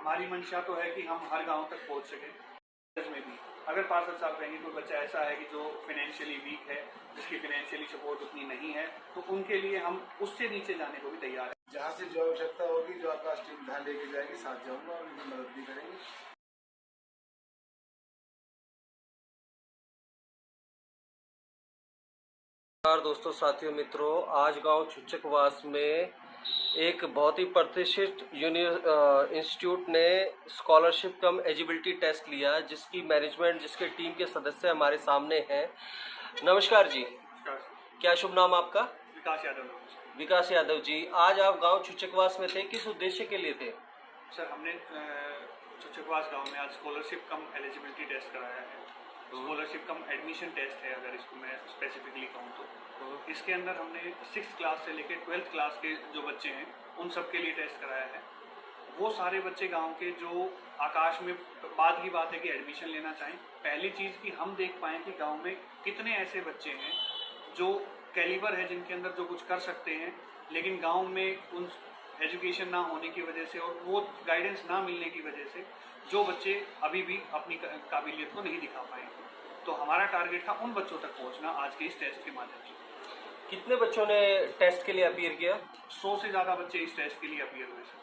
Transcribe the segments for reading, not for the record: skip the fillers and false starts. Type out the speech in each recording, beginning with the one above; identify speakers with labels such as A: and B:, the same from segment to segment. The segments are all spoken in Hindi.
A: हमारी मंशा तो है कि हम हर गांव तक पहुंच सकें। में भी अगर पार्षद साहब कहेंगे कोई बच्चा ऐसा है कि जो फाइनेंशियली वीक है, जिसकी फाइनेंशियली सपोर्ट उतनी नहीं है, तो उनके लिए हम उससे नीचे जाने को भी तैयार हैं।
B: जहाँ से जो आवश्यकता होगी, जो आकाश टीम ध्यान लेके जाएगी, साथ जाऊंगा और उनकी मदद भी करेंगे।
C: दोस्तों, साथियों, मित्रों, आज गांव छुच्चकवास में एक बहुत ही प्रतिष्ठित इंस्टीट्यूट ने स्कॉलरशिप कम एलिजिबिलिटी टेस्ट लिया, जिसकी मैनेजमेंट, जिसके टीम के सदस्य हमारे सामने हैं। नमस्कार जी। क्या शुभ नाम आपका?
A: विकास यादव।
C: विकास यादव जी, आज आप गांव छुच्चकवास में थे, किस उद्देश्य के लिए थे?
A: सर, हमने छुच्चकवास गांव में आज स्कॉलरशिप कम एलिजिबिलिटी टेस्ट कराया है। स्कॉलरशिप कम एडमिशन टेस्ट है, अगर इसको मैं स्पेसिफिकली कहूँ तो। इसके अंदर हमने 6th क्लास से लेकर 12th क्लास के जो बच्चे हैं उन सब के लिए टेस्ट कराया है। वो सारे बच्चे गांव के जो आकाश में, बाद की बात है कि एडमिशन लेना चाहें, पहली चीज़ कि हम देख पाएँ कि गांव में कितने ऐसे बच्चे हैं जो कैलिबर है, जिनके अंदर जो कुछ कर सकते हैं, लेकिन गांव में उन एजुकेशन ना होने की वजह से और वो गाइडेंस ना मिलने की वजह से जो बच्चे अभी भी अपनी काबिलियत को नहीं दिखा पाए। तो हमारा टारगेट था उन बच्चों तक पहुंचना आज के इस टेस्ट के माध्यम से।
C: कितने बच्चों ने टेस्ट के लिए अपीयर किया?
A: 100 से ज़्यादा बच्चे इस टेस्ट के लिए अपीयर हुए सर।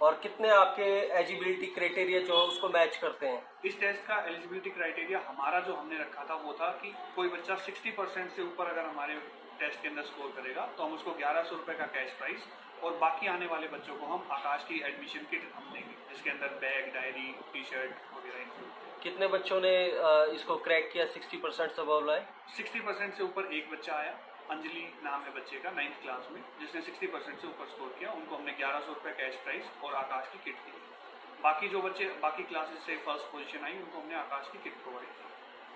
C: और कितने आपके एलिजिबिलिटी क्राइटेरिया जो है उसको मैच करते हैं?
A: इस टेस्ट का एलिजिबिलिटी क्राइटेरिया हमारा जो हमने रखा था वो था कि कोई बच्चा 60% से ऊपर अगर हमारे टेस्ट के अंदर स्कोर करेगा तो हम उसको 1100 रुपये का कैश प्राइस और बाकी आने वाले बच्चों को हम आकाश की एडमिशन किट हम देंगे, जिसके अंदर बैग, डायरी, टी-शर्ट वगैरह इंक्लूड।
C: कितने बच्चों ने इसको क्रैक किया? 60% से अबव लाए?
A: 60% से ऊपर एक बच्चा आया, अंजलि नाम है बच्चे का, 9th क्लास में, जिसने 60% से ऊपर स्कोर किया। उनको हमने 1100 रुपये कैश प्राइस और आकाश की किट दी। बाकी जो बच्चे बाकी क्लासेस से फर्स्ट पोजीशन आई, उनको हमने आकाश की किट प्रोवाइड की।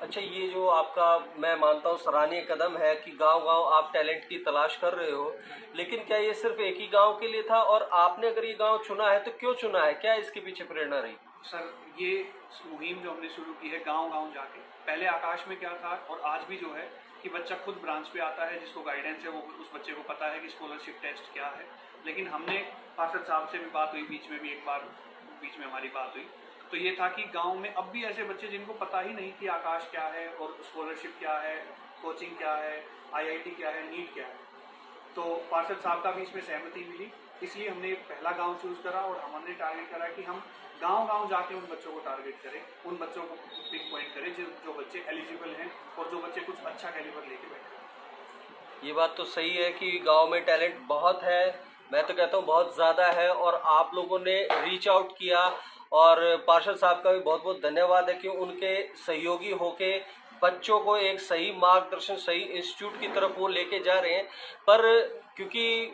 C: अच्छा, ये जो आपका, मैं मानता हूँ, सराहनीय कदम है कि गांव-गांव आप टैलेंट की तलाश कर रहे हो, लेकिन क्या ये सिर्फ एक ही गांव के लिए था? और आपने अगर ये गांव चुना है तो क्यों चुना है? क्या इसके पीछे प्रेरणा रही?
A: सर, ये मुहिम जो हमने शुरू की है गांव-गांव जाके, पहले आकाश में क्या था और आज भी जो है कि बच्चा खुद ब्रांच पे आता है, जिसको गाइडेंस है, वो उस बच्चे को पता है कि स्कॉलरशिप टेस्ट क्या है। लेकिन हमने पार्षद साहब से भी बात हुई, बीच में भी एक बार बीच में हमारी बात हुई, तो ये था कि गांव में अब भी ऐसे बच्चे जिनको पता ही नहीं कि आकाश क्या है और स्कॉलरशिप क्या है, कोचिंग क्या है, आईआईटी क्या है, नीट क्या है। तो पार्षद साहब का भी इसमें सहमति मिली, इसलिए हमने पहला गांव चूज करा और हमने टारगेट करा कि हम गांव-गांव जाके उन बच्चों को टारगेट करें, उन बच्चों को पिक पॉइंट करें जो बच्चे एलिजिबल हैं और जो बच्चे कुछ अच्छा कैलिबर लेके बैठे।
C: ये बात तो सही है कि गांव में टैलेंट बहुत है, मैं तो कहता हूँ बहुत ज़्यादा है, और आप लोगों ने रीच आउट किया। और पार्षद साहब का भी बहुत बहुत धन्यवाद है कि उनके सहयोगी होके बच्चों को एक सही मार्गदर्शन, सही इंस्टीट्यूट की तरफ वो लेके जा रहे हैं। पर क्योंकि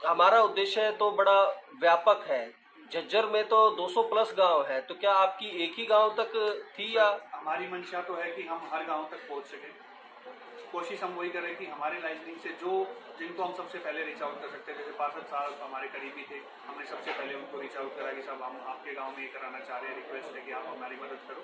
C: हमारा उद्देश्य तो बड़ा व्यापक है, झज्जर में तो 200 प्लस गांव है, तो क्या आपकी एक ही गांव तक थी या?
A: हमारी मंशा तो है कि हम हर गांव तक पहुंच सकें। कोशिश हम वही करें कि हमारे लाइजनिंग से जिनको हम सबसे पहले रीच आउट कर सकते हैं, जैसे पार्षद साहब हमारे करीबी थे, हमने सबसे पहले उनको रीच आउट करा कि साहब हम आपके गांव में ये कराना चाह रहे हैं, रिक्वेस्ट है कि आप हमारी मदद करो।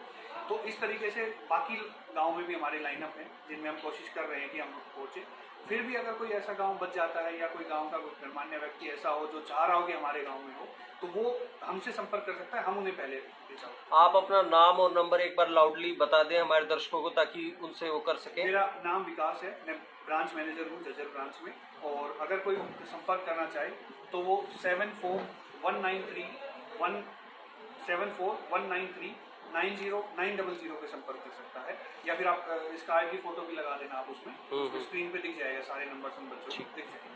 A: तो इस तरीके से बाकी गांव में भी हमारे लाइनअप हैं जिनमें हम कोशिश कर रहे हैं कि हम पहुँचे। फिर भी अगर कोई ऐसा गांव बच जाता है या कोई गांव का गणमान्य व्यक्ति ऐसा हो जो चाह रहा हो कि हमारे गांव में हो, तो वो हमसे संपर्क कर सकता है, हम उन्हें पहले रीच आउट।
C: आप अपना नाम और नंबर एक बार लाउडली बता दें हमारे दर्शकों को, ताकि उनसे वो कर सकें।
A: मेरा नाम विकास है, मैं ब्रांच मैनेजर हूँ झज्जर ब्रांच में, और अगर कोई संपर्क करना चाहे तो वो 74193900 पे संपर्क कर सकता है, या फिर आप इस कार्ड की फोटो भी लगा देना, आप उसमें स्क्रीन पे दिख जाएगा, सारे नंबर हम बच्चों को दिख जाएंगे।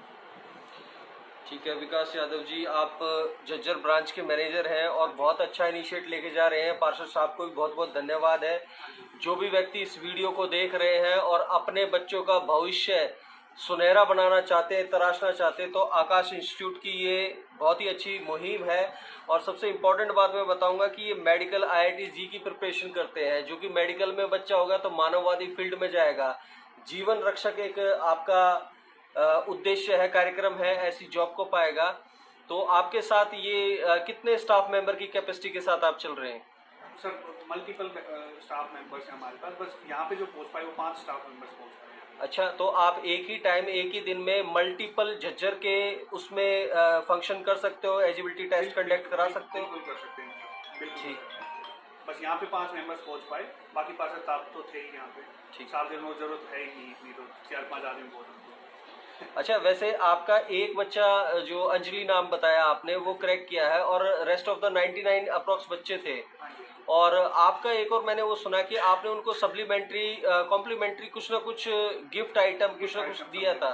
C: ठीक है विकास यादव जी, आप झज्जर ब्रांच के मैनेजर हैं और बहुत अच्छा इनिशिएट लेके जा रहे हैं। पार्षद साहब को भी बहुत बहुत धन्यवाद है। जो भी व्यक्ति इस वीडियो को देख रहे हैं और अपने बच्चों का भविष्य सुनहरा बनाना चाहते हैं, तराशना चाहते हैं, तो आकाश इंस्टीट्यूट की ये बहुत ही अच्छी मुहिम है। और सबसे इम्पोर्टेंट बात मैं बताऊंगा कि ये मेडिकल IIT जी की प्रिपरेशन करते हैं, जो कि मेडिकल में बच्चा होगा तो मानववादी फील्ड में जाएगा, जीवन रक्षक एक आपका उद्देश्य है, कार्यक्रम है, ऐसी जॉब को पाएगा। तो आपके साथ ये कितने स्टाफ मेंबर की कैपेसिटी के साथ आप चल रहे हैं?
A: सर, मल्टीपल स्टाफ मेंबर्स हैं हमारे पास, बस यहाँ पे जो पहुँच पाए वो 5 स्टाफ मेंबर्स पहुँच पाए।
C: अच्छा, तो आप एक ही टाइम, एक ही दिन में मल्टीपल झज्जर के उसमें फंक्शन कर सकते हो, एलिजिबिलिटी टेस्ट कंडक्ट करा सकते हो?
A: बिल्कुल कर सकते हैं। बिल्कुल।
C: ठीक।
A: बस यहाँ पे 5 मेंबर्स पहुँच पाए, बाकी पार्षद साहब तो थे ही यहाँ पे।
C: ठीक।
A: 7 दिन में जरूरत है ही नहीं इतनी, तो 4-5 आदमी बहुत होते।
C: अच्छा, वैसे आपका एक बच्चा जो अंजलि नाम बताया आपने वो क्रैक किया है और रेस्ट ऑफ द 99 अप्रोक्स बच्चे थे।
A: हाँ जी।
C: और आपका एक और मैंने वो सुना कि आपने उनको सप्लीमेंट्री कॉम्प्लीमेंट्री कुछ ना कुछ गिफ्ट आइटम कुछ ना कुछ दिया था।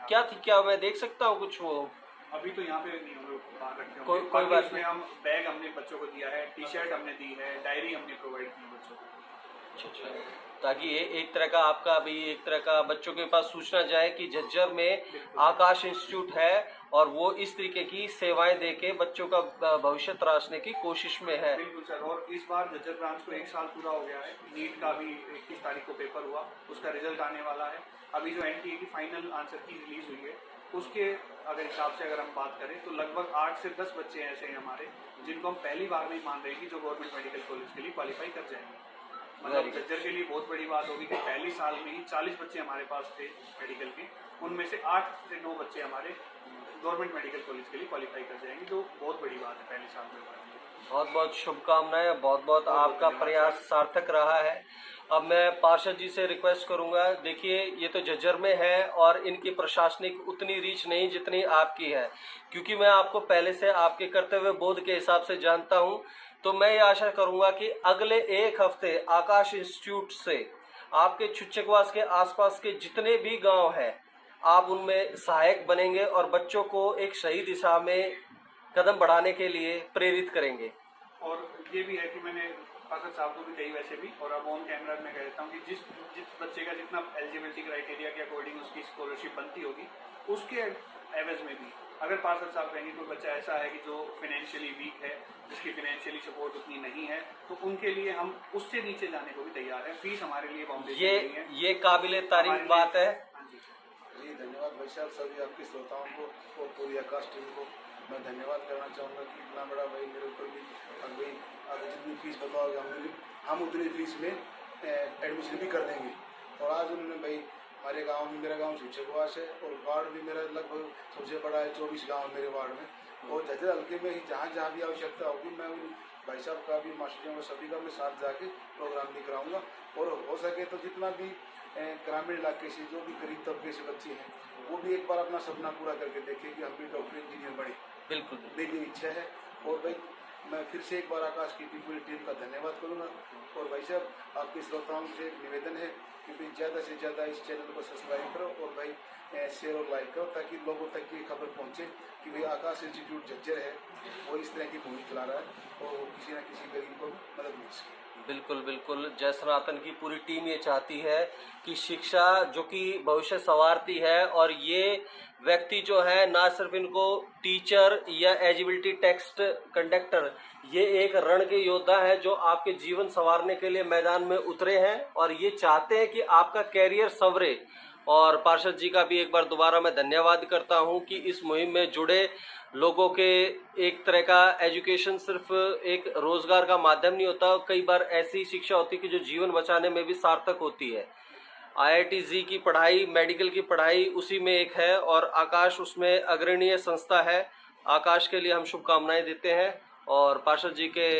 C: क्या थी, क्या मैं देख सकता हूँ कुछ वो?
A: अभी तो यहाँ पे नहीं, हम लोग बाहर रखे होंगे।
C: कोई बात
A: इसमें हम बैग हमने बच्चों को दिया है, टी-शर्ट हमने दी है, डायरी हमने प्रोवाइड की है बच्चों को।
C: अच्छा, ताकि ये एक तरह का आपका अभी एक तरह का बच्चों के पास सूचना जाए कि झज्जर में आकाश इंस्टीट्यूट है और वो इस तरीके की सेवाएं देके बच्चों का भविष्य तराशने की कोशिश में है।
A: बिल्कुल सर, और इस बार झज्जर ब्रांच को 1 साल पूरा हो गया है। नीट का भी 21 तारीख को पेपर हुआ, उसका रिजल्ट आने वाला है। अभी जो NTA की फाइनल आंसर की रिलीज हुई है, उसके अगर हिसाब से अगर हम बात करें तो लगभग 8 से 10 बच्चे ऐसे हैं हमारे जिनको हम पहली बार में मान रहे हैं कि जो गवर्नमेंट मेडिकल कॉलेज के लिए क्वालिफाई कर जाएंगे। मतलब झज्जर के लिए बहुत बड़ी बात होगी कि पहली साल में ही 40 बच्चे हमारे पास थे मेडिकल के, उनमें से 8 से 9 बच्चे हमारे गवर्नमेंट मेडिकल कॉलेज के लिए क्वालिफाई कर जाएंगे, जो बहुत बड़ी बात है पहले साल में।
C: बहुत बहुत शुभकामनाएं, बहुत बहुत आपका प्रयास सार्थक रहा है। अब मैं पार्षद जी से रिक्वेस्ट करूंगा, देखिए ये तो झज्जर में है और इनकी प्रशासनिक उतनी रीच नहीं जितनी आपकी है, क्योंकि मैं आपको पहले से आपके कर्तव्य बोध के हिसाब से जानता हूं। तो मैं ये आशा करूंगा कि अगले 1 हफ्ते आकाश इंस्टीट्यूट से आपके छुच्चकवास के आसपास के जितने भी गांव हैं आप उनमें सहायक बनेंगे और बच्चों को एक सही दिशा में कदम बढ़ाने के लिए प्रेरित करेंगे।
A: और ये भी है कि मैंने पार्षद साहब को भी कही वैसे भी, और अब ऑन कैमरा में कह देता हूँ कि जिस बच्चे का जितना एलिजिबिलिटी क्राइटेरिया के अकॉर्डिंग उसकी स्कॉलरशिप बनती होगी, उसके एवज में भी अगर पार्षद साहब कहेंगे कोई बच्चा ऐसा है कि जो फाइनेंशियली वीक है, जिसकी फाइनेंशियली सपोर्ट उतनी नहीं है, तो उनके लिए हम उससे नीचे जाने को भी तैयार हैं। फीस हमारे लिए बाउंडेशन नहीं है।
C: ये काबिले तारीफ बात है।
A: हाँ जी
B: जी, धन्यवाद भाई साहब। सभी आपके श्रोताओं को और पूरी आकाश टीम को मैं धन्यवाद करना चाहूँगा कि इतना बड़ा भाई मेरे ऊपर भी, और भाई अगर जितनी फीस बताओगे हम उतनी फीस में एडमिशन भी कर देंगे। और आज उन्होंने भाई हमारे गांव में, मेरा गांव छुच्चकवास है और वार्ड भी मेरा लगभग सबसे बड़ा है, 24 गांव मेरे वार्ड में। और झज्जर हल्के में ही जहाँ भी आवश्यकता होगी मैं उन भाई साहब का भी, मास्टरों का, सभी का मैं साथ जाके प्रोग्राम भी कराऊँगा। और हो सके तो जितना भी ग्रामीण इलाके से जो भी गरीब तबके से बच्चे हैं वो भी एक बार अपना सपना पूरा करके देखें कि हम भी डॉक्टर इंजीनियर बने।
C: बिल्कुल
B: मेरी इच्छा है। और भाई मैं फिर से एक बार आकाश की पूरी टीम का धन्यवाद करूंगा। और भाई साहब आपके श्रोताओं से एक निवेदन है कि भाई ज़्यादा से ज़्यादा इस चैनल को सब्सक्राइब करो और भाई शेयर और लाइक करो, ताकि लोगों तक ये खबर पहुंचे कि भाई आकाश इंस्टीट्यूट झज्जर है वो इस तरह की भूमिका चला रहा है और वो किसी न किसी गरीब को मदद मिल सके।
C: बिल्कुल बिल्कुल, जय सनातन की पूरी टीम ये चाहती है कि शिक्षा जो कि भविष्य संवारती है, और ये व्यक्ति जो है ना सिर्फ इनको टीचर या एलिजिबिलिटी टेस्ट कंडक्टर, ये एक रण के योद्धा है जो आपके जीवन संवारने के लिए मैदान में उतरे हैं और ये चाहते हैं कि आपका कैरियर संवरे। और पार्षद जी का भी एक बार दोबारा मैं धन्यवाद करता हूं कि इस मुहिम में जुड़े लोगों के एक तरह का एजुकेशन सिर्फ एक रोजगार का माध्यम नहीं होता, कई बार ऐसी शिक्षा होती है कि जो जीवन बचाने में भी सार्थक होती है। IIT-JEE की पढ़ाई, मेडिकल की पढ़ाई उसी में एक है और आकाश उसमें अग्रणीय संस्था है। आकाश के लिए हम शुभकामनाएं देते हैं और पार्षद जी के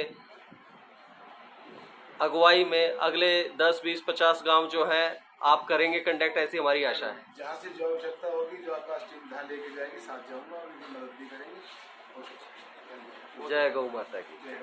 C: अगुवाई में अगले 10, 20, 50 गांव जो हैं आप करेंगे कंडक्ट, ऐसी हमारी आशा है।
B: जहाँ से जो आवश्यकता होगी, जो आकाश टीम ध्यान लेके जाएगी, साथ जाऊँगा और उनकी मदद भी करेंगे।
C: जय गौ माता की।
B: जय